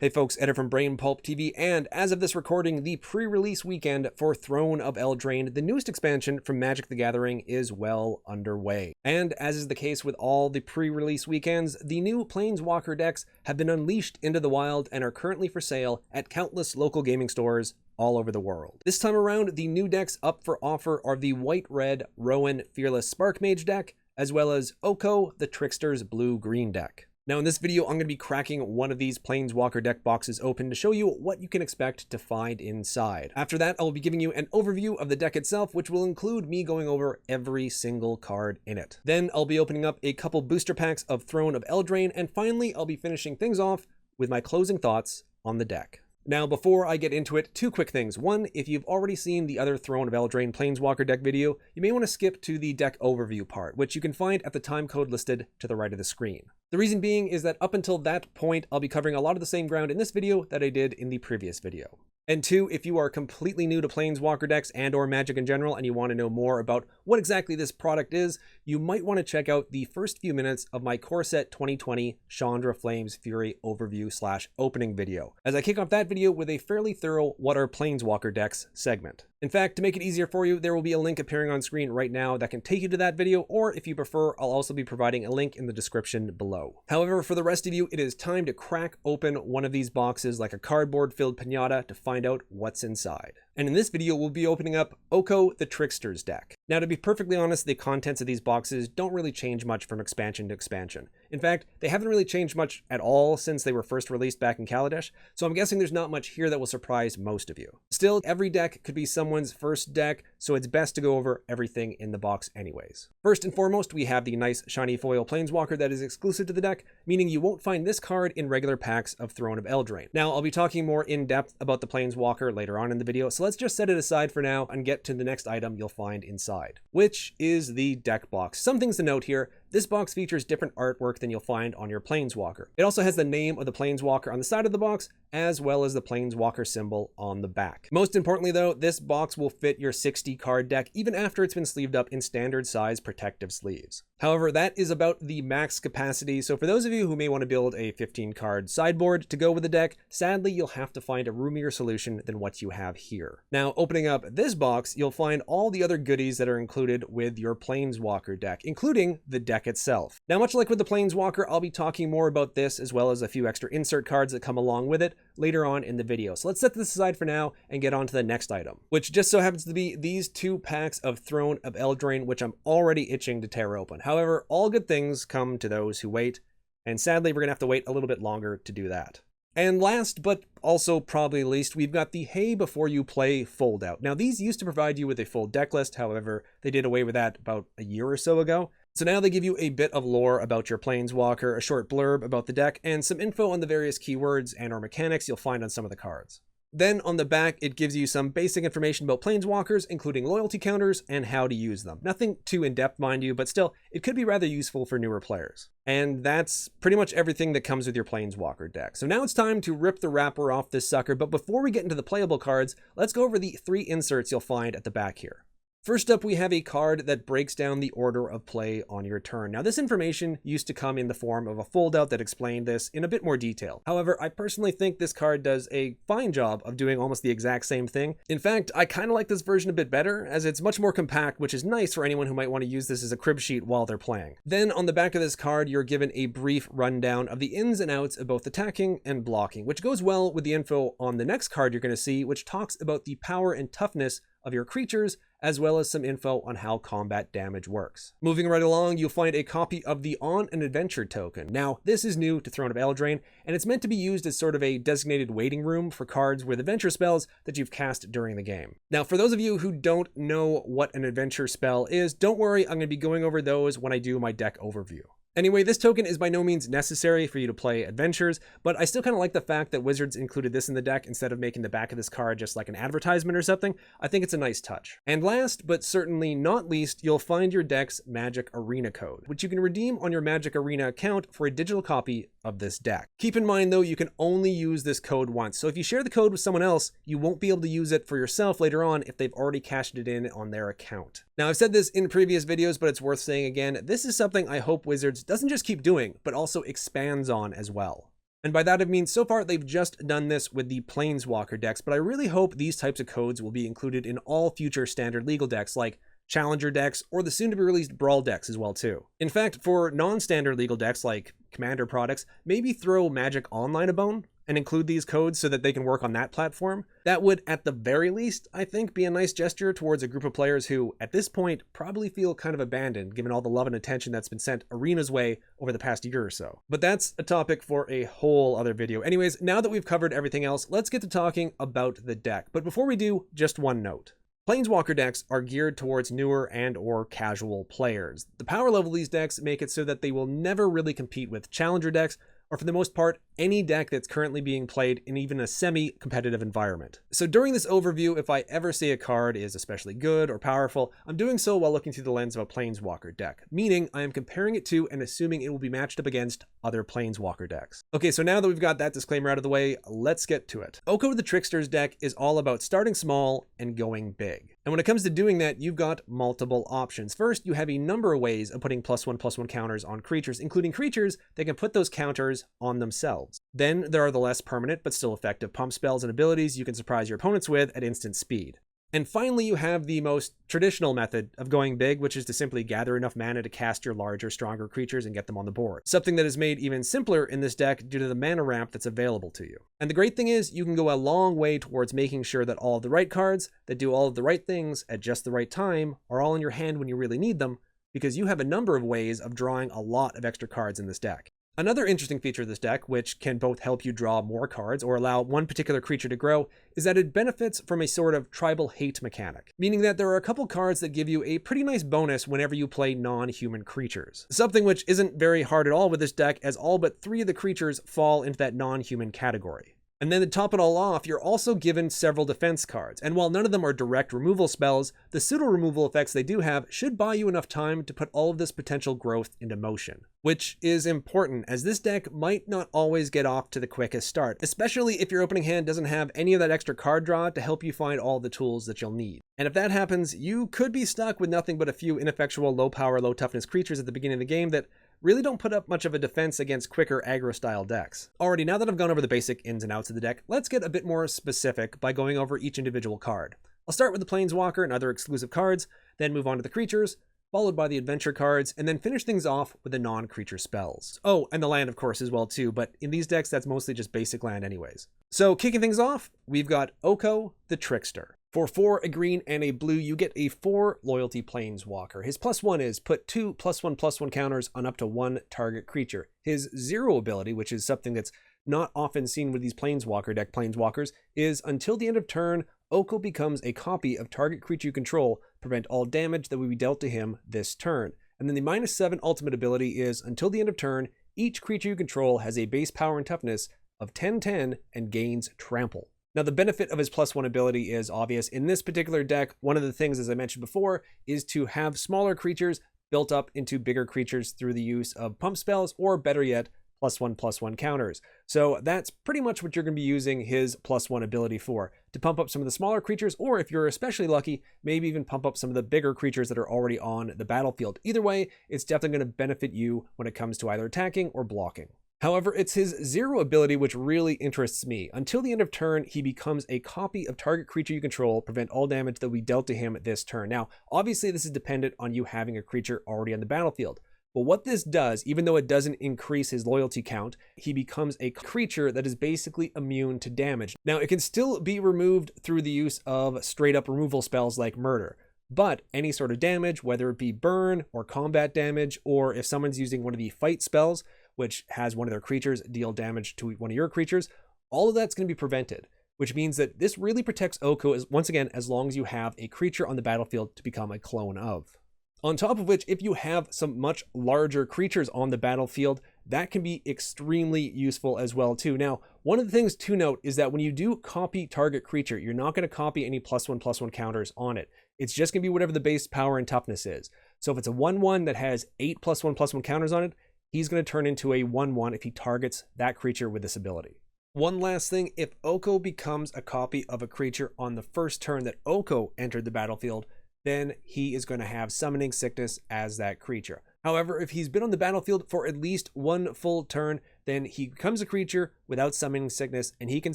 Hey folks, Ed from Brain Pulp TV, and as of this recording, the pre-release weekend for Throne of Eldraine, the newest expansion from Magic the Gathering, is well underway. And as is the case with all the pre-release weekends, the new Planeswalker decks have been unleashed into the wild and are currently for sale at countless local gaming stores all over the world. This time around, the new decks up for offer are the White-Red Rowan Fearless Spark Mage deck, as well as Oko, the Trickster's Blue-Green deck. Now in this video, I'm going to be cracking one of these Planeswalker deck boxes open to show you what you can expect to find inside. After that, I will be giving you an overview of the deck itself, which will include me going over every single card in it. Then I'll be opening up a couple booster packs of Throne of Eldraine, and finally I'll be finishing things off with my closing thoughts on the deck. Now, before I get into it, two quick things. One, if you've already seen the other Throne of Eldraine Planeswalker deck video, you may want to skip to the deck overview part, which you can find at the time code listed to the right of the screen. The reason being is that up until that point, I'll be covering a lot of the same ground in this video that I did in the previous video. And two, if you are completely new to Planeswalker decks and or Magic in general and you want to know more about what exactly this product is, you might want to check out the first few minutes of my Core Set 2020 Chandra Flames Fury overview / opening video, as I kick off that video with a fairly thorough What Are Planeswalker Decks segment. In fact, to make it easier for you, there will be a link appearing on screen right now that can take you to that video, or if you prefer, I'll also be providing a link in the description below. However, for the rest of you, it is time to crack open one of these boxes like a cardboard-filled piñata to find out what's inside. And in this video, we'll be opening up Oko the Trickster's deck. Now, to be perfectly honest, the contents of these boxes don't really change much from expansion to expansion. In fact, they haven't really changed much at all since they were first released back in Kaladesh, so I'm guessing there's not much here that will surprise most of you. Still, every deck could be someone's first deck, so it's best to go over everything in the box anyways. First and foremost, we have the nice shiny foil Planeswalker that is exclusive to the deck, meaning you won't find this card in regular packs of Throne of Eldraine. Now, I'll be talking more in depth about the Planeswalker later on in the video, so let's just set it aside for now and get to the next item you'll find inside, which is the deck box. Some things to note here. This box features different artwork than you'll find on your Planeswalker. It also has the name of the Planeswalker on the side of the box, as well as the Planeswalker symbol on the back. Most importantly though, this box will fit your 60 card deck even after it's been sleeved up in standard size protective sleeves. However, that is about the max capacity, so for those of you who may want to build a 15 card sideboard to go with the deck, sadly you'll have to find a roomier solution than what you have here. Now, opening up this box, you'll find all the other goodies that are included with your Planeswalker deck, including the deck itself. Now, much like with the Planeswalker, I'll be talking more about this as well as a few extra insert cards that come along with it later on in the video. So let's set this aside for now and get on to the next item, which just so happens to be these two packs of Throne of Eldraine, which I'm already itching to tear open. However, all good things come to those who wait, and sadly, we're gonna have to wait a little bit longer to do that. And last, but also probably least, we've got the Hey Before You Play fold out. Now, these used to provide you with a full deck list. However, they did away with that about a year or so ago. So now they give you a bit of lore about your Planeswalker, a short blurb about the deck, and some info on the various keywords and or mechanics you'll find on some of the cards. Then on the back, it gives you some basic information about Planeswalkers, including loyalty counters and how to use them. Nothing too in-depth, mind you, but still, it could be rather useful for newer players. And that's pretty much everything that comes with your Planeswalker deck. So now it's time to rip the wrapper off this sucker, but before we get into the playable cards, let's go over the 3 inserts you'll find at the back here. First up, we have a card that breaks down the order of play on your turn. Now, this information used to come in the form of a foldout that explained this in a bit more detail. However, I personally think this card does a fine job of doing almost the exact same thing. In fact, I kind of like this version a bit better, as it's much more compact, which is nice for anyone who might want to use this as a crib sheet while they're playing. Then, on the back of this card, you're given a brief rundown of the ins and outs of both attacking and blocking, which goes well with the info on the next card you're going to see, which talks about the power and toughness of your creatures, as well as some info on how combat damage works. Moving right along, you'll find a copy of the On an Adventure token. Now, this is new to Throne of Eldraine, and it's meant to be used as sort of a designated waiting room for cards with adventure spells that you've cast during the game. Now, for those of you who don't know what an adventure spell is, don't worry, I'm going to be going over those when I do my deck overview. Anyway, this token is by no means necessary for you to play adventures, but I still kind of like the fact that Wizards included this in the deck instead of making the back of this card just like an advertisement or something. I think it's a nice touch. And last, but certainly not least, you'll find your deck's Magic Arena code, which you can redeem on your Magic Arena account for a digital copy of this deck. Keep in mind though, you can only use this code once, so if you share the code with someone else, you won't be able to use it for yourself later on if they've already cashed it in on their account. Now, I've said this in previous videos, but it's worth saying again, this is something I hope Wizards doesn't just keep doing, but also expands on as well. And by that I mean, so far they've just done this with the Planeswalker decks, but I really hope these types of codes will be included in all future standard legal decks like Challenger decks or the soon-to-be-released Brawl decks as well too. In fact, for non-standard legal decks like Commander products, maybe throw Magic Online a bone and include these codes so that they can work on that platform. That would, at the very least, I think, be a nice gesture towards a group of players who, at this point, probably feel kind of abandoned given all the love and attention that's been sent Arena's way over the past year or so. But that's a topic for a whole other video. Anyways, now that we've covered everything else, let's get to talking about the deck. But before we do, just one note. Planeswalker decks are geared towards newer and or casual players. The power level of these decks make it so that they will never really compete with Challenger decks, or for the most part, any deck that's currently being played in even a semi-competitive environment. So during this overview, if I ever say a card is especially good or powerful, I'm doing so while looking through the lens of a Planeswalker deck, meaning I am comparing it to and assuming it will be matched up against other Planeswalker decks. Okay, so now that we've got that disclaimer out of the way, let's get to it. Oko the Trickster's deck is all about starting small and going big. And when it comes to doing that, you've got multiple options. First, you have a number of ways of putting +1/+1 counters on creatures, including creatures that can put those counters on themselves. Then there are the less permanent but still effective pump spells and abilities you can surprise your opponents with at instant speed. And finally, you have the most traditional method of going big, which is to simply gather enough mana to cast your larger, stronger creatures and get them on the board. Something that is made even simpler in this deck due to the mana ramp that's available to you. And the great thing is, you can go a long way towards making sure that all of the right cards that do all of the right things at just the right time are all in your hand when you really need them, because you have a number of ways of drawing a lot of extra cards in this deck. Another interesting feature of this deck, which can both help you draw more cards or allow one particular creature to grow, is that it benefits from a sort of tribal hate mechanic, meaning that there are a couple cards that give you a pretty nice bonus whenever you play non-human creatures. Something which isn't very hard at all with this deck, as all but 3 of the creatures fall into that non-human category. And then to top it all off, you're also given several defense cards, and while none of them are direct removal spells, the pseudo-removal effects they do have should buy you enough time to put all of this potential growth into motion. Which is important, as this deck might not always get off to the quickest start, especially if your opening hand doesn't have any of that extra card draw to help you find all the tools that you'll need. And if that happens, you could be stuck with nothing but a few ineffectual low power, low toughness creatures at the beginning of the game that really don't put up much of a defense against quicker aggro style decks. Alrighty, now that I've gone over the basic ins and outs of the deck, let's get a bit more specific by going over each individual card. I'll start with the Planeswalker and other exclusive cards, then move on to the creatures, followed by the adventure cards, and then finish things off with the non-creature spells. Oh, and the land of course as well too, but in these decks that's mostly just basic land anyways. So kicking things off, we've got Oko the Trickster. For 4, a green and a blue, you get a 4 loyalty Planeswalker. His +1 is put 2 +1/+1 counters on up to 1 target creature. His 0 ability, which is something that's not often seen with these Planeswalker deck Planeswalkers, is until the end of turn, Oko becomes a copy of target creature you control, prevent all damage that will be dealt to him this turn. And then the -7 ultimate ability is until the end of turn, each creature you control has a base power and toughness of 10/10 and gains trample. Now, the benefit of his +1 ability is obvious. In this particular deck, one of the things, as I mentioned before, is to have smaller creatures built up into bigger creatures through the use of pump spells, or better yet, +1/+1 counters. So that's pretty much what you're going to be using his +1 ability for, to pump up some of the smaller creatures, or if you're especially lucky, maybe even pump up some of the bigger creatures that are already on the battlefield. Either way, it's definitely going to benefit you when it comes to either attacking or blocking. However, it's his 0 ability which really interests me. Until the end of turn, he becomes a copy of target creature you control, prevent all damage that we dealt to him this turn. Now, obviously this is dependent on you having a creature already on the battlefield. But what this does, even though it doesn't increase his loyalty count, he becomes a creature that is basically immune to damage. Now, it can still be removed through the use of straight up removal spells like Murder. But any sort of damage, whether it be burn or combat damage, or if someone's using one of the fight spells, which has one of their creatures deal damage to one of your creatures, all of that's going to be prevented, which means that this really protects Oko, once again, as long as you have a creature on the battlefield to become a clone of. On top of which, if you have some much larger creatures on the battlefield, that can be extremely useful as well too. Now, one of the things to note is that when you do copy target creature, you're not going to copy any +1/+1 counters on it. It's just going to be whatever the base power and toughness is. So if it's a 1/1 that has 8 +1/+1 counters on it, he's going to turn into a 1/1 if he targets that creature with this ability. One last thing, if Oko becomes a copy of a creature on the first turn that Oko entered the battlefield, then he is going to have Summoning Sickness as that creature. However, if he's been on the battlefield for at least one full turn, then he becomes a creature without summoning sickness, and he can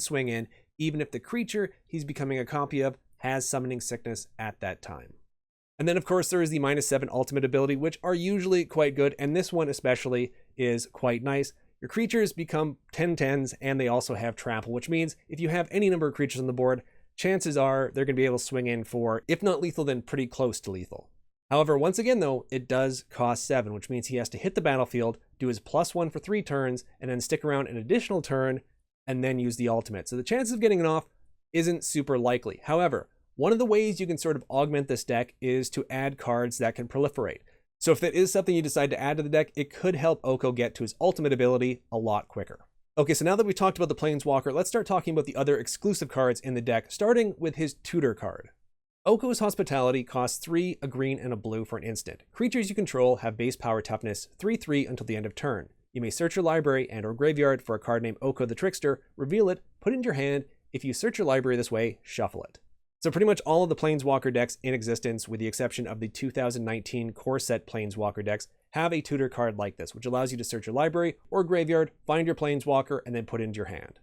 swing in, even if the creature he's becoming a copy of has summoning sickness at that time. And then, of course, there is the -7 ultimate ability, which are usually quite good, and this one especially is quite nice. Your creatures become 10/10s, and they also have trample, which means if you have any number of creatures on the board, chances are they're going to be able to swing in for, if not lethal, then pretty close to lethal. However, once again, though, it does cost 7, which means he has to hit the battlefield, do his +1 for 3 turns, and then stick around an additional turn, and then use the ultimate. So the chances of getting it off isn't super likely. However, one of the ways you can sort of augment this deck is to add cards that can proliferate. So if that is something you decide to add to the deck, it could help Oko get to his ultimate ability a lot quicker. Okay, so now that we've talked about the Planeswalker, let's start talking about the other exclusive cards in the deck, starting with his tutor card. Oko's Hospitality costs 3, a green, and a blue for an instant. Creatures you control have base power toughness 3/3 until the end of turn. You may search your library and or graveyard for a card named Oko the Trickster, reveal it, put it in your hand. If you search your library this way, shuffle it. So pretty much all of the Planeswalker decks in existence, with the exception of the 2019 core set Planeswalker decks, have a tutor card like this, which allows you to search your library or graveyard, find your Planeswalker, and then put it into your hand.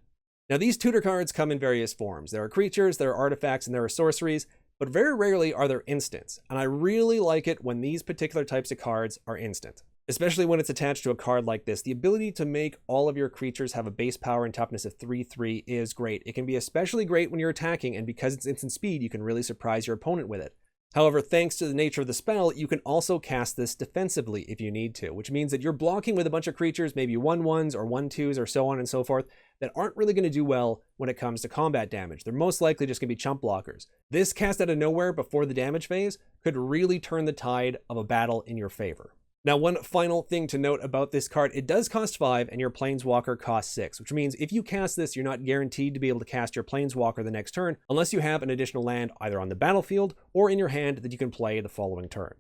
Now these tutor cards come in various forms. There are creatures, there are artifacts, and there are sorceries, but very rarely are there instants, and I really like it when these particular types of cards are instant. Especially when it's attached to a card like this. The ability to make all of your creatures have a base power and toughness of 3/3 is great. It can be especially great when you're attacking, and because it's instant speed, you can really surprise your opponent with it. However, thanks to the nature of the spell, you can also cast this defensively if you need to, which means that you're blocking with a bunch of creatures, maybe 1/1s or 1/2s or so on and so forth, that aren't really going to do well when it comes to combat damage. They're most likely just going to be chump blockers. This cast out of nowhere before the damage phase could really turn the tide of a battle in your favor. Now, one final thing to note about this card, it does cost 5 and your Planeswalker costs 6, which means if you cast this, you're not guaranteed to be able to cast your Planeswalker the next turn unless you have an additional land either on the battlefield or in your hand that you can play the following turn.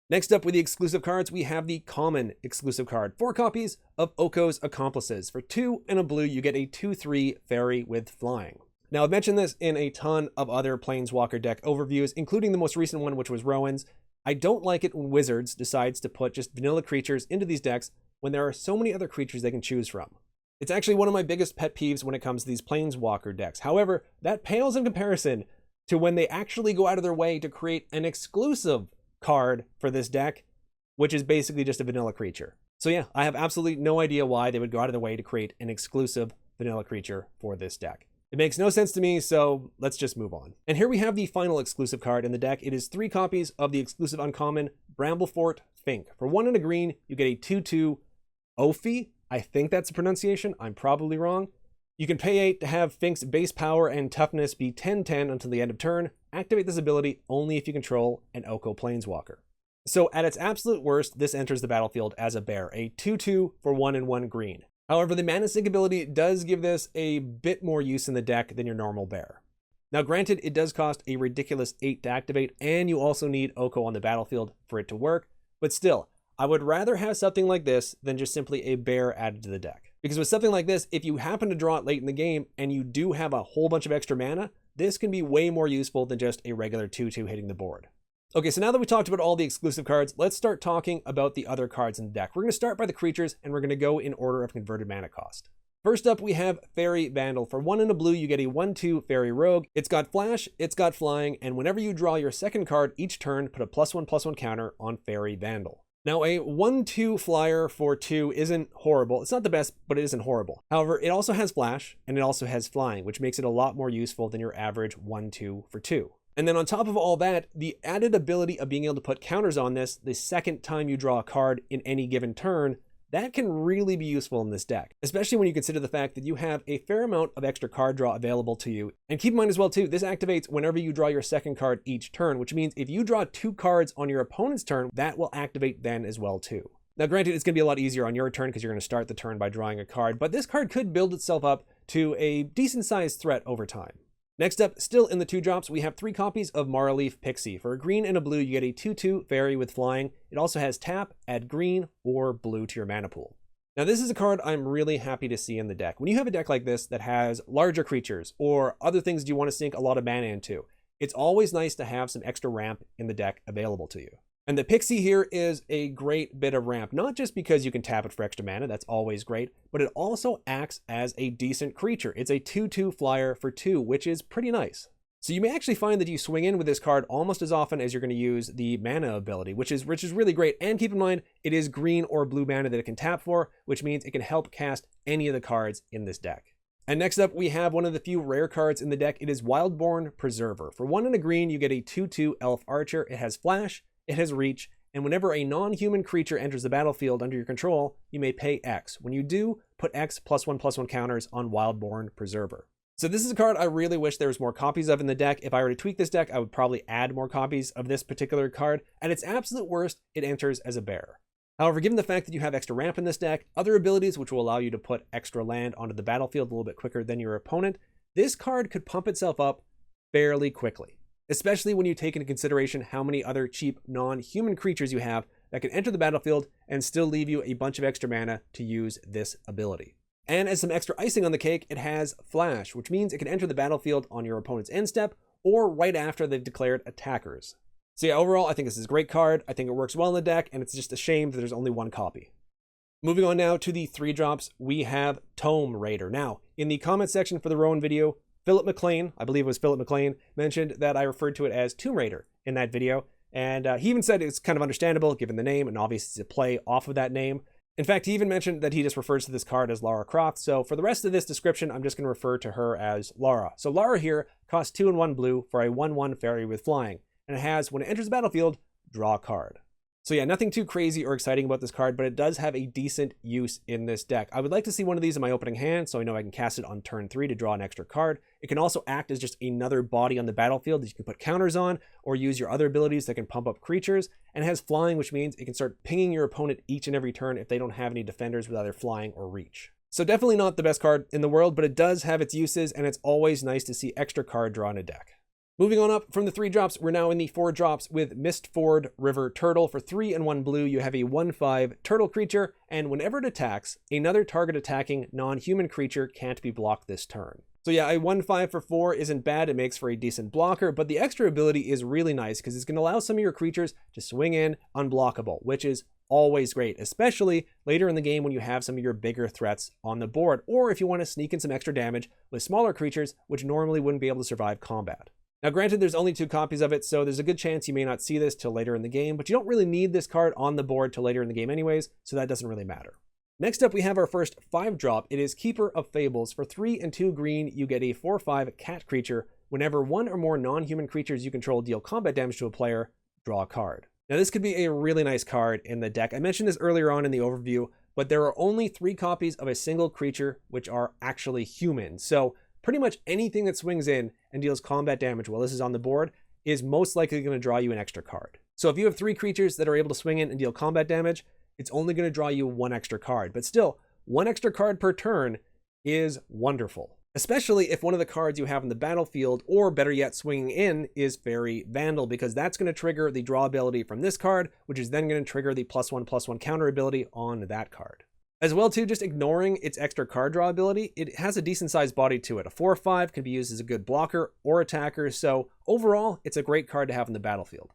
Next up with the exclusive cards, we have the common exclusive card. 4 copies of Oko's Accomplices. For 2 and a blue, you get a 2/3 fairy with flying. Now, I've mentioned this in a ton of other Planeswalker deck overviews, including the most recent one, which was Rowan's. I don't like it when Wizards decides to put just vanilla creatures into these decks when there are so many other creatures they can choose from. It's actually one of my biggest pet peeves when it comes to these Planeswalker decks. However, that pales in comparison to when they actually go out of their way to create an exclusive card for this deck, which is basically just a vanilla creature. So yeah, I have absolutely no idea why they would go out of their way to create an exclusive vanilla creature for this deck. It makes no sense to me, so let's just move on. And here we have the final exclusive card in the deck. It is 3 copies of the exclusive uncommon Bramblefort Fink. For 1 and a green, you get a 2/2 Ophi. I think that's the pronunciation. I'm probably wrong. You can pay 8 to have Fink's base power and toughness be 10/10 until the end of turn. Activate this ability only if you control an Oko Planeswalker. So at its absolute worst, this enters the battlefield as a bear, a 2/2 for 1 and 1 green. However, the Mana Sink ability does give this a bit more use in the deck than your normal bear. Now granted, it does cost a ridiculous 8 to activate, and you also need Oko on the battlefield for it to work, but still, I would rather have something like this than just simply a bear added to the deck. Because with something like this, if you happen to draw it late in the game and you do have a whole bunch of extra mana, this can be way more useful than just a regular 2/2 hitting the board. Okay, so now that we talked about all the exclusive cards, let's start talking about the other cards in the deck. We're going to start by the creatures, and we're going to go in order of converted mana cost. First up, we have Fairy Vandal. For 1 and a blue, you get a 1/2 Fairy Rogue. It's got flash, it's got flying, and whenever you draw your second card each turn, put a +1/+1 counter on Fairy Vandal. Now, a 1/2 flyer for 2 isn't horrible. It's not the best, but it isn't horrible. However, it also has flash, and it also has flying, which makes it a lot more useful than your average 1/2 for 2. And then on top of all that, the added ability of being able to put counters on this the second time you draw a card in any given turn, that can really be useful in this deck, especially when you consider the fact that you have a fair amount of extra card draw available to you. And keep in mind as well too, this activates whenever you draw your second card each turn, which means if you draw 2 cards on your opponent's turn, that will activate then as well too. Now granted, it's going to be a lot easier on your turn because you're going to start the turn by drawing a card, but this card could build itself up to a decent sized threat over time. Next up, still in the 2 drops, we have 3 copies of Marleaf Pixie. For a green and a blue, you get a 2/2 fairy with flying. It also has tap, add green or blue to your mana pool. Now this is a card I'm really happy to see in the deck. When you have a deck like this that has larger creatures or other things you want to sink a lot of mana into, it's always nice to have some extra ramp in the deck available to you. And the Pixie here is a great bit of ramp, not just because you can tap it for extra mana, that's always great, but it also acts as a decent creature. It's a 2/2 flyer for 2, which is pretty nice. So you may actually find that you swing in with this card almost as often as you're going to use the mana ability, which is really great. And keep in mind, it is green or blue mana that it can tap for, which means it can help cast any of the cards in this deck. And next up, we have one of the few rare cards in the deck. It is Wildborn Preserver. For 1 and a green, you get a 2/2 elf archer. It has flash, it has reach, and whenever a non-human creature enters the battlefield under your control, you may pay X. When you do, put X +1/+1 counters on Wildborn Preserver. So this is a card I really wish there was more copies of in the deck. If I were to tweak this deck, I would probably add more copies of this particular card. At its absolute worst, it enters as a bear. However, given the fact that you have extra ramp in this deck, other abilities which will allow you to put extra land onto the battlefield a little bit quicker than your opponent, this card could pump itself up fairly quickly, especially when you take into consideration how many other cheap non-human creatures you have that can enter the battlefield and still leave you a bunch of extra mana to use this ability. And as some extra icing on the cake, it has flash, which means it can enter the battlefield on your opponent's end step or right after they've declared attackers. So yeah, overall, I think this is a great card. I think it works well in the deck, and it's just a shame that there's only one copy. Moving on now to the 3-drops, we have Tome Raider. Now, in the comment section for the Rowan video, Philip McLean, I believe it was Philip McLean, mentioned that I referred to it as Tomb Raider in that video. And he even said it's kind of understandable given the name, and obviously it's a play off of that name. In fact, he even mentioned that he just refers to this card as Lara Croft. So for the rest of this description, I'm just going to refer to her as Lara. So Lara here costs 2 and 1 blue for a 1/1 fairy with flying. And it has, when it enters the battlefield, draw a card. So yeah, nothing too crazy or exciting about this card, but it does have a decent use in this deck. I would like to see one of these in my opening hand, so I know I can cast it on turn 3 to draw an extra card. It can also act as just another body on the battlefield that you can put counters on, or use your other abilities that can pump up creatures, and it has flying, which means it can start pinging your opponent each and every turn if they don't have any defenders with either flying or reach. So definitely not the best card in the world, but it does have its uses, and it's always nice to see extra card draw in a deck. Moving on up from the 3-drops, we're now in the 4-drops with Mistford River Turtle. For 3 and 1 blue, you have a 1/5 turtle creature, and whenever it attacks, another target attacking non-human creature can't be blocked this turn. So yeah, a 1/5 for 4 isn't bad. It makes for a decent blocker, but the extra ability is really nice because it's going to allow some of your creatures to swing in unblockable, which is always great, especially later in the game when you have some of your bigger threats on the board, or if you want to sneak in some extra damage with smaller creatures, which normally wouldn't be able to survive combat. Now granted, there's only 2 copies of it, so there's a good chance you may not see this till later in the game, but you don't really need this card on the board till later in the game anyways, so that doesn't really matter. Next up, we have our first 5-drop. It is Keeper of Fables. For 3 and 2 green, you get a 4/5 cat creature. Whenever 1 or more non-human creatures you control deal combat damage to a player, draw a card. Now this could be a really nice card in the deck. I mentioned this earlier on in the overview, but there are only 3 copies of a single creature which are actually human. So pretty much anything that swings in and deals combat damage while this is on the board is most likely going to draw you an extra card. So if you have 3 creatures that are able to swing in and deal combat damage, it's only going to draw you 1 extra card. But still, 1 extra card per turn is wonderful, especially if one of the cards you have in the battlefield, or better yet swinging in, is Fairy Vandal, because that's going to trigger the draw ability from this card, which is then going to trigger the +1/+1 counter ability on that card. As well too, just ignoring its extra card draw ability, it has a decent sized body to it. A 4/5 can be used as a good blocker or attacker, so overall, it's a great card to have in the battlefield.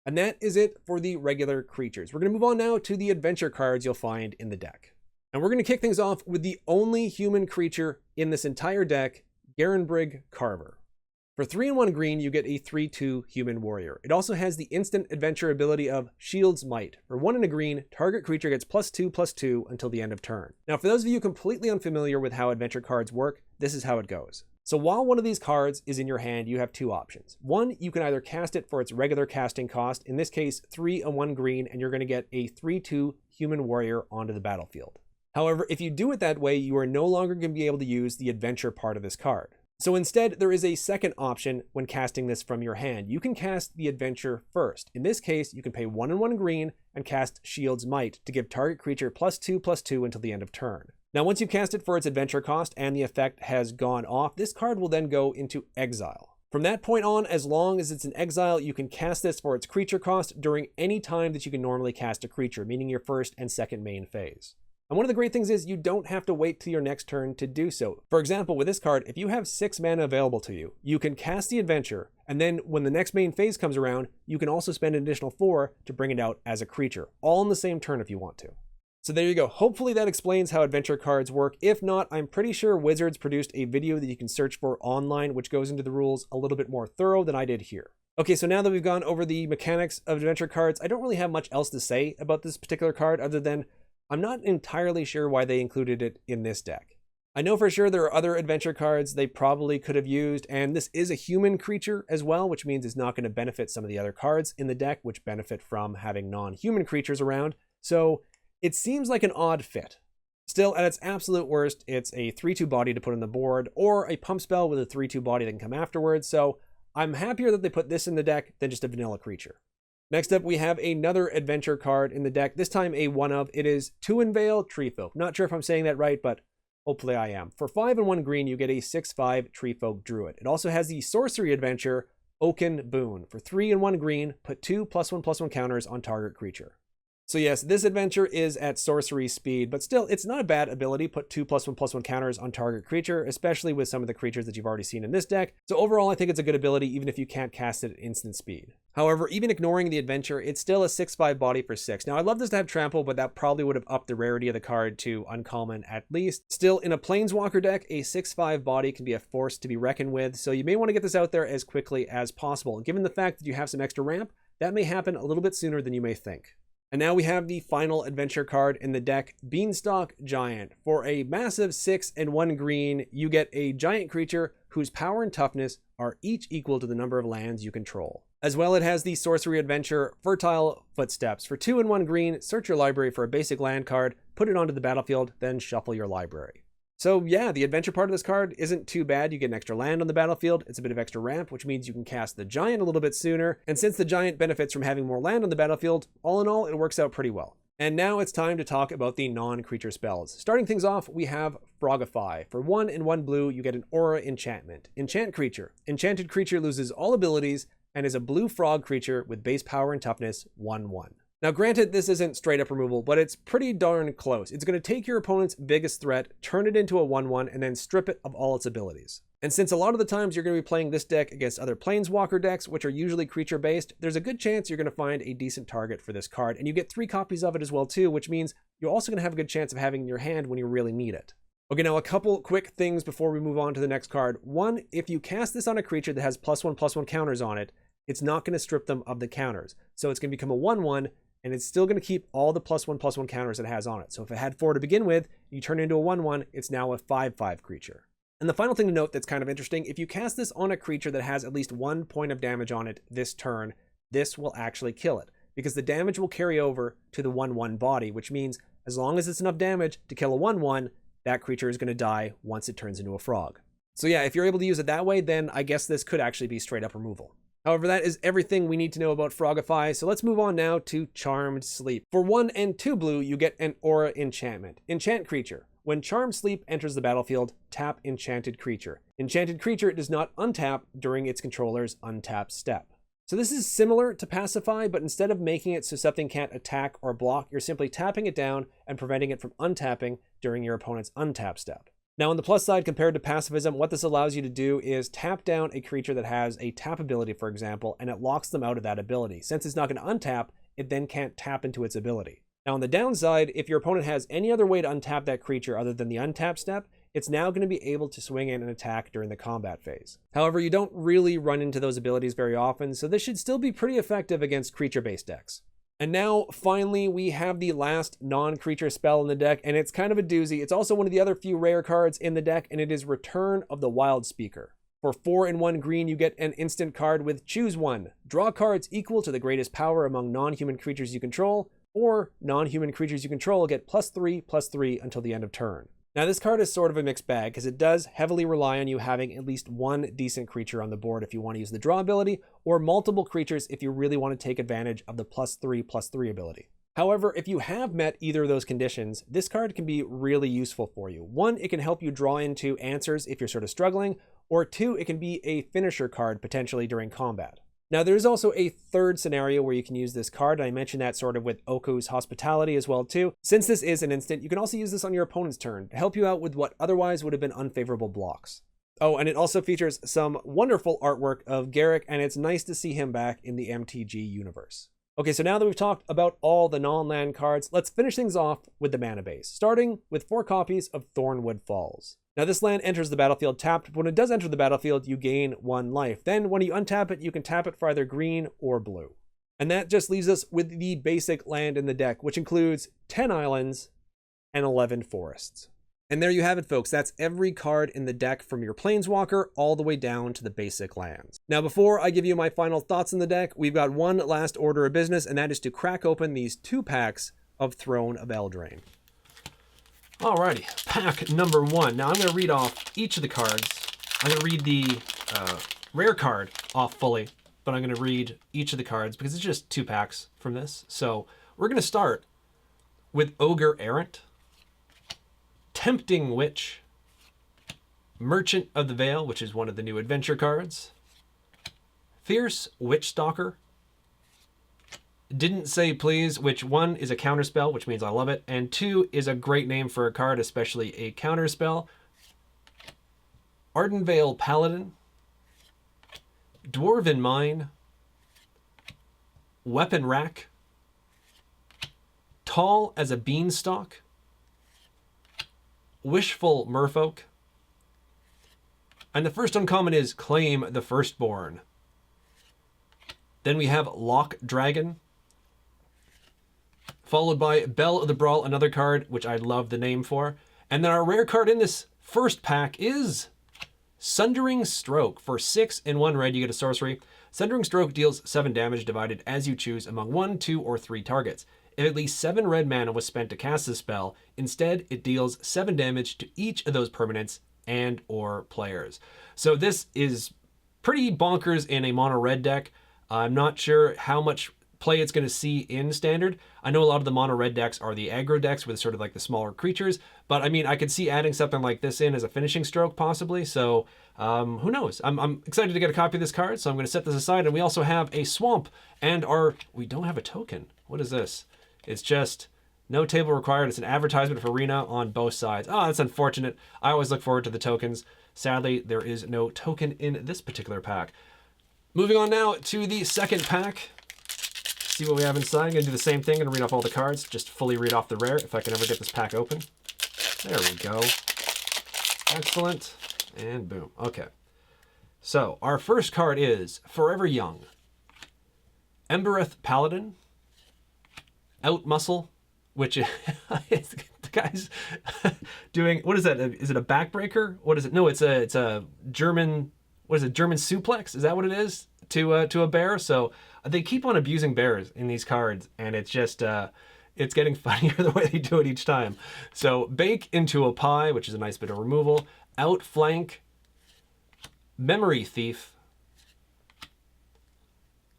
And that is it for the regular creatures. We're going to move on now to the adventure cards you'll find in the deck. And we're going to kick things off with the only human creature in this entire deck, Garenbrig Carver. For 3 and 1 green, you get a 3/2 human warrior. It also has the instant adventure ability of Shield's Might. For 1 and a green, target creature gets +2/+2 until the end of turn. Now, for those of you completely unfamiliar with how adventure cards work, this is how it goes. So while one of these cards is in your hand, you have 2 options. One, you can either cast it for its regular casting cost, in this case 3 and 1 green, and you're going to get a 3/2 human warrior onto the battlefield. However, if you do it that way, you are no longer going to be able to use the adventure part of this card. So instead, there is a second option when casting this from your hand. You can cast the adventure first. In this case, you can pay 1 and 1 green and cast Shield's Might to give target creature +2/+2 until the end of turn. Now, once you've cast it for its adventure cost and the effect has gone off, this card will then go into exile. From that point on, as long as it's in exile, you can cast this for its creature cost during any time that you can normally cast a creature, meaning your first and second main phase. And one of the great things is you don't have to wait till your next turn to do so. For example, with this card, if you have 6 mana available to you, you can cast the adventure, And then when the next main phase comes around, you can also spend an additional 4 to bring it out as a creature, all in the same turn if you want to. So there you go. Hopefully that explains how adventure cards work. If not, I'm pretty sure Wizards produced a video that you can search for online, which goes into the rules a little bit more thorough than I did here. Okay, so now that we've gone over the mechanics of adventure cards, I don't really have much else to say about this particular card other than I'm not entirely sure why they included it in this deck. I know for sure there are other adventure cards they probably could have used, and this is a human creature as well, which means it's not going to benefit some of the other cards in the deck, which benefit from having non-human creatures around. So it seems like an odd fit. Still, at its absolute worst, it's a 3/2 body to put on the board, or a pump spell with a 3/2 body that can come afterwards, so I'm happier that they put this in the deck than just a vanilla creature. Next up, we have another adventure card in the deck, this time a 1/of. It is Tuinvale Treefolk. Not sure if I'm saying that right, but hopefully I am. For 5 and 1 green, you get a 6/5 Treefolk Druid. It also has the sorcery adventure, Oaken Boon. For 3 and 1 green, put 2 +1/+1 counters on target creature. So yes, this adventure is at sorcery speed, but still, it's not a bad ability. Put 2 +1/+1 counters on target creature, especially with some of the creatures that you've already seen in this deck. So overall, I think it's a good ability, even if you can't cast it at instant speed. However, even ignoring the adventure, it's still a 6/5 body for 6. Now, I'd love this to have trample, but that probably would have upped the rarity of the card to uncommon at least. Still, in a Planeswalker deck, a 6/5 body can be a force to be reckoned with, so you may want to get this out there as quickly as possible. And given the fact that you have some extra ramp, that may happen a little bit sooner than you may think. And now we have the final adventure card in the deck, Beanstalk Giant. For a massive 6 and 1 green, you get a giant creature whose power and toughness are each equal to the number of lands you control. As well, it has the sorcery adventure, Fertile Footsteps. For 2 and 1 green, search your library for a basic land card, put it onto the battlefield, then shuffle your library. So yeah, the adventure part of this card isn't too bad. You get an extra land on the battlefield. It's a bit of extra ramp, which means you can cast the giant a little bit sooner. And since the giant benefits from having more land on the battlefield, all in all, it works out pretty well. And now it's time to talk about the non-creature spells. Starting things off, we have Frogify. For 1 and 1 blue, you get an Aura Enchantment. Enchant creature. Enchanted creature loses all abilities and is a blue frog creature with base power and toughness 1/1. Now granted, this isn't straight up removal, but it's pretty darn close. It's going to take your opponent's biggest threat, turn it into a 1/1, and then strip it of all its abilities. And since a lot of the times you're going to be playing this deck against other Planeswalker decks, which are usually creature based, there's a good chance you're going to find a decent target for this card, and you get 3 copies of it as well too, which means you're also going to have a good chance of having it in your hand when you really need it. Okay, now a couple quick things before we move on to the next card. One, if you cast this on a creature that has +1/+1 counters on it, it's not going to strip them of the counters. So it's going to become a 1/1, and it's still going to keep all the +1/+1 counters it has on it. So if it had 4 to begin with, you turn it into a 1/1, it's now a 5/5 creature. And the final thing to note that's kind of interesting, if you cast this on a creature that has at least 1 point of damage on it this turn, this will actually kill it, because the damage will carry over to the 1/1 body, which means as long as it's enough damage to kill a 1/1, that creature is going to die once it turns into a frog. So yeah, if you're able to use it that way, then I guess this could actually be straight up removal. However, that is everything we need to know about Frogify, so let's move on now to Charmed Sleep. For 1 and 2 blue, you get an Aura Enchantment. Enchant creature. When Charmed Sleep enters the battlefield, tap Enchanted creature. Enchanted creature does not untap during its controller's untap step. So this is similar to Pacify, but instead of making it so something can't attack or block, you're simply tapping it down and preventing it from untapping during your opponent's untap step. Now on the plus side, compared to pacifism, what this allows you to do is tap down a creature that has a tap ability, for example, and it locks them out of that ability. Since it's not going to untap, it then can't tap into its ability. Now on the downside, if your opponent has any other way to untap that creature other than the untap step, it's now going to be able to swing in and attack during the combat phase. However, you don't really run into those abilities very often, so this should still be pretty effective against creature-based decks. And now, finally, we have the last non-creature spell in the deck, and it's kind of a doozy. It's also one of the other few rare cards in the deck, and it is Return of the Wild Speaker. For 4 and 1 green, you get an instant card with Choose One. Draw cards equal to the greatest power among non-human creatures you control, or non-human creatures you control get +3/+3 until the end of turn. Now this card is sort of a mixed bag because it does heavily rely on you having at least 1 decent creature on the board if you want to use the draw ability, or multiple creatures if you really want to take advantage of the +3/+3 ability. However, if you have met either of those conditions, this card can be really useful for you. 1, it can help you draw into answers if you're sort of struggling, or 2, it can be a finisher card potentially during combat. Now, there's also a third scenario where you can use this card, and I mentioned that sort of with Oku's Hospitality as well too. Since this is an instant, you can also use this on your opponent's turn to help you out with what otherwise would have been unfavorable blocks. Oh, and it also features some wonderful artwork of Garrick, and it's nice to see him back in the MTG universe. Okay, so now that we've talked about all the non-land cards, let's finish things off with the mana base, starting with 4 copies of Thornwood Falls. Now this land enters the battlefield tapped, but when it does enter the battlefield, you gain 1 life. Then when you untap it, you can tap it for either green or blue. And that just leaves us with the basic land in the deck, which includes 10 islands and 11 forests. And there you have it, folks. That's every card in the deck from your Planeswalker all the way down to the basic lands. Now, before I give you my final thoughts on the deck, we've got one last order of business, and that is to crack open these 2 packs of Throne of Eldraine. Alrighty, pack number 1. Now I'm going to read off each of the cards. I'm going to read the rare card off fully, but I'm going to read each of the cards because it's just 2 packs from this. So we're going to start with Ogre Errant, Tempting Witch, Merchant of the Veil, which is one of the new adventure cards, Fierce Witch Stalker, Didn't Say Please, which 1 is a counterspell, which means I love it, and 2 is a great name for a card, especially a counterspell, Ardenvale Paladin, Dwarven Mine, Weapon Rack, Tall as a Beanstalk, Wishful Merfolk, and the first uncommon is Claim the Firstborn. Then we have Lock Dragon, followed by Belle of the Brawl, another card which I love the name for. And then our rare card in this first pack is Sundering Stroke. For 6 and 1 red, you get a sorcery. Sundering Stroke deals 7 damage divided as you choose among 1, 2, or 3 targets. If at least 7 red mana was spent to cast this spell, instead it deals 7 damage to each of those permanents and or players. So this is pretty bonkers in a mono red deck. I'm not sure how much play it's going to see in standard. I know a lot of the mono red decks are the aggro decks with sort of like the smaller creatures, but I mean, I could see adding something like this in as a finishing stroke possibly. So who knows? I'm excited to get a copy of this card, so I'm going to set this aside. And we also have a swamp, and we don't have a token. What is this? It's just no table required. It's an advertisement for Arena on both sides. Oh, that's unfortunate. I always look forward to the tokens. Sadly, there is no token in this particular pack. Moving on now to the second pack. See what we have inside. I'm going to do the same thing and read off all the cards. Just fully read off the rare if I can ever get this pack open. There we go. Excellent. And boom. Okay. So our first card is Forever Young, Embereth Paladin, Outmuscle, which is the guy's doing, what is that? Is it a backbreaker? What is it? No, it's a German, what is it? German suplex? Is that what it is to a bear? So they keep on abusing bears in these cards, and it's just it's getting funnier the way they do it each time. So Bake into a Pie, which is a nice bit of removal. Outflank, Memory Thief,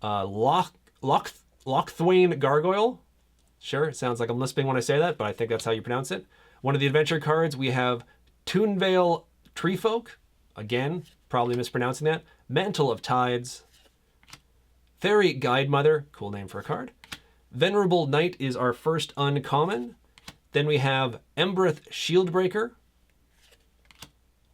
Lochthwain Gargoyle. Sure, it sounds like I'm lisping when I say that, but I think that's how you pronounce it. One of the adventure cards, we have Toonvale Treefolk. Again, probably mispronouncing that. Mantle of Tides. Fairy Guide Mother, cool name for a card. Venerable Knight is our first uncommon. Then we have Embereth Shieldbreaker,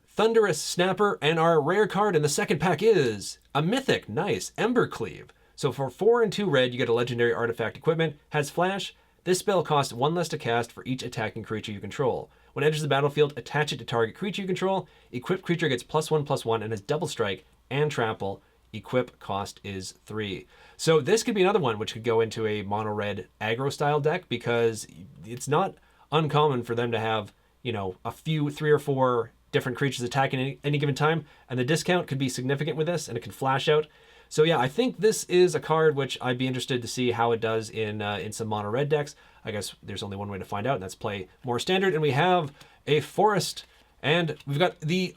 Thunderous Snapper, and our rare card in the second pack is a mythic, nice, Embercleave. So for 4 and 2 red, you get a legendary artifact equipment, has flash. This spell costs 1 less to cast for each attacking creature you control. When it enters the battlefield, attach it to target creature you control. Equipped creature gets +1/+1 and has double strike and trample. Equip cost is 3. So this could be another one which could go into a mono red aggro style deck, because it's not uncommon for them to have, you know, a few 3 or 4 different creatures attacking at any given time, and the discount could be significant with this, and it can flash out. So yeah, I think this is a card which I'd be interested to see how it does in some mono red decks. I guess there's only one way to find out, and that's play more standard. And we have a forest, and we got the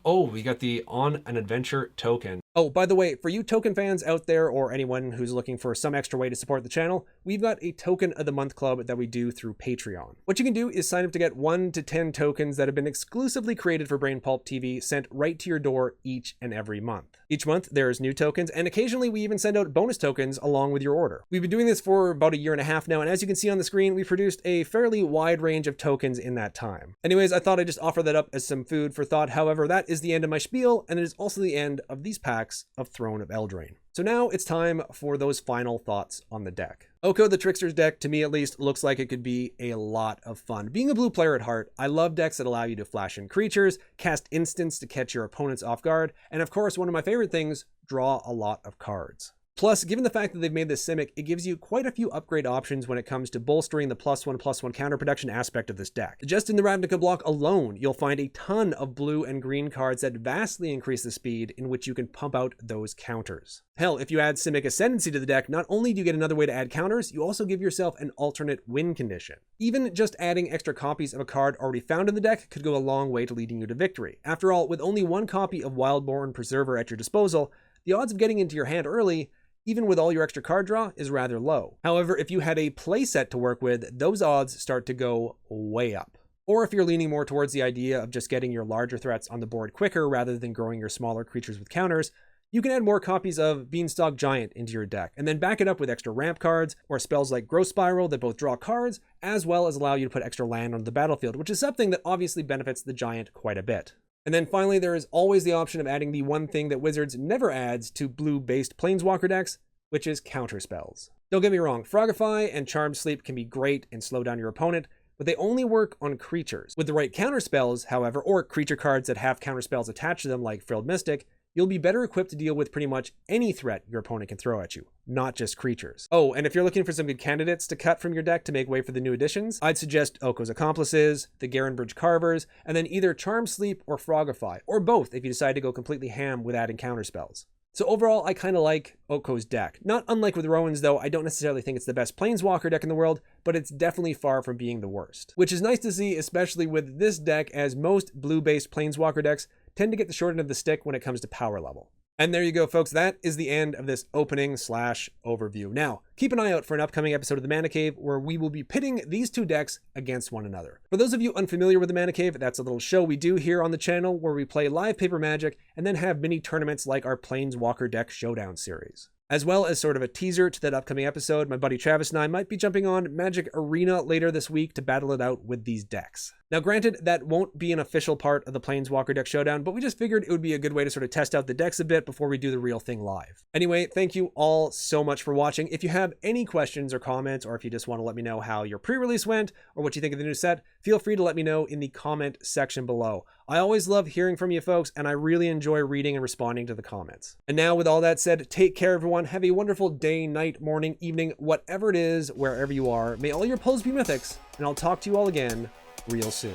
On an Adventure token. Oh, by the way, for you token fans out there, or anyone who's looking for some extra way to support the channel, we've got a Token of the Month club that we do through Patreon. What you can do is sign up to get 1 to 10 tokens that have been exclusively created for Brain Pulp TV sent right to your door each and every month. Each month there's new tokens, and occasionally we even send out bonus tokens along with your order. We've been doing this for about 1.5 years now, and as you can see on the screen, we've produced a fairly wide range of tokens in that time. Anyways, I thought I'd just offer that up as some food for thought. However, that is the end of my spiel, and it is also the end of these packs of Throne of Eldraine. So now it's time for those final thoughts on the deck. Oko the Trickster's deck, to me at least, looks like it could be a lot of fun. Being a blue player at heart, I love decks that allow you to flash in creatures, cast instants to catch your opponents off guard, and of course, one of my favorite things, draw a lot of cards. Plus, given the fact that they've made this Simic, it gives you quite a few upgrade options when it comes to bolstering the +1/+1 counter protection aspect of this deck. Just in the Ravnica block alone, you'll find a ton of blue and green cards that vastly increase the speed in which you can pump out those counters. Hell, if you add Simic Ascendancy to the deck, not only do you get another way to add counters, you also give yourself an alternate win condition. Even just adding extra copies of a card already found in the deck could go a long way to leading you to victory. After all, with only one copy of Wildborn Preserver at your disposal, the odds of getting into your hand early, even with all your extra card draw, is rather low. However, if you had a playset to work with, those odds start to go way up. Or if you're leaning more towards the idea of just getting your larger threats on the board quicker rather than growing your smaller creatures with counters, you can add more copies of Beanstalk Giant into your deck, and then back it up with extra ramp cards or spells like Growth Spiral that both draw cards, as well as allow you to put extra land onto the battlefield, which is something that obviously benefits the Giant quite a bit. And then finally, there is always the option of adding the one thing that Wizards never adds to blue-based Planeswalker decks, which is counter spells. Don't get me wrong, Frogify and Charmed Sleep can be great and slow down your opponent, but they only work on creatures. With the right counter spells, however, or creature cards that have counter spells attached to them like Frilled Mystic, you'll be better equipped to deal with pretty much any threat your opponent can throw at you, not just creatures. Oh, and if you're looking for some good candidates to cut from your deck to make way for the new additions, I'd suggest Oko's Accomplices, the Garenbridge Carvers, and then either Charmed Sleep or Frogify, or both if you decide to go completely ham with adding counter spells. So overall, I kind of like Oko's deck. Not unlike with Rowan's though, I don't necessarily think it's the best Planeswalker deck in the world, but it's definitely far from being the worst. Which is nice to see, especially with this deck, as most blue-based Planeswalker decks tend to get the short end of the stick when it comes to power level. And there you go, folks. That is the end of this opening/overview. Now, keep an eye out for an upcoming episode of the Mana Cave where we will be pitting these two decks against one another. For those of you unfamiliar with the Mana Cave, that's a little show we do here on the channel where we play live paper Magic and then have mini tournaments like our Planeswalker Deck Showdown series. As well as sort of a teaser to that upcoming episode, my buddy Travis and I might be jumping on Magic Arena later this week to battle it out with these decks. Now granted, that won't be an official part of the Planeswalker Deck Showdown, but we just figured it would be a good way to sort of test out the decks a bit before we do the real thing live. Anyway, thank you all so much for watching. If you have any questions or comments, or if you just want to let me know how your pre-release went, or what you think of the new set, feel free to let me know in the comment section below. I always love hearing from you folks, and I really enjoy reading and responding to the comments. And now with all that said, take care everyone, have a wonderful day, night, morning, evening, whatever it is, wherever you are. May all your pulls be mythics, and I'll talk to you all again real soon.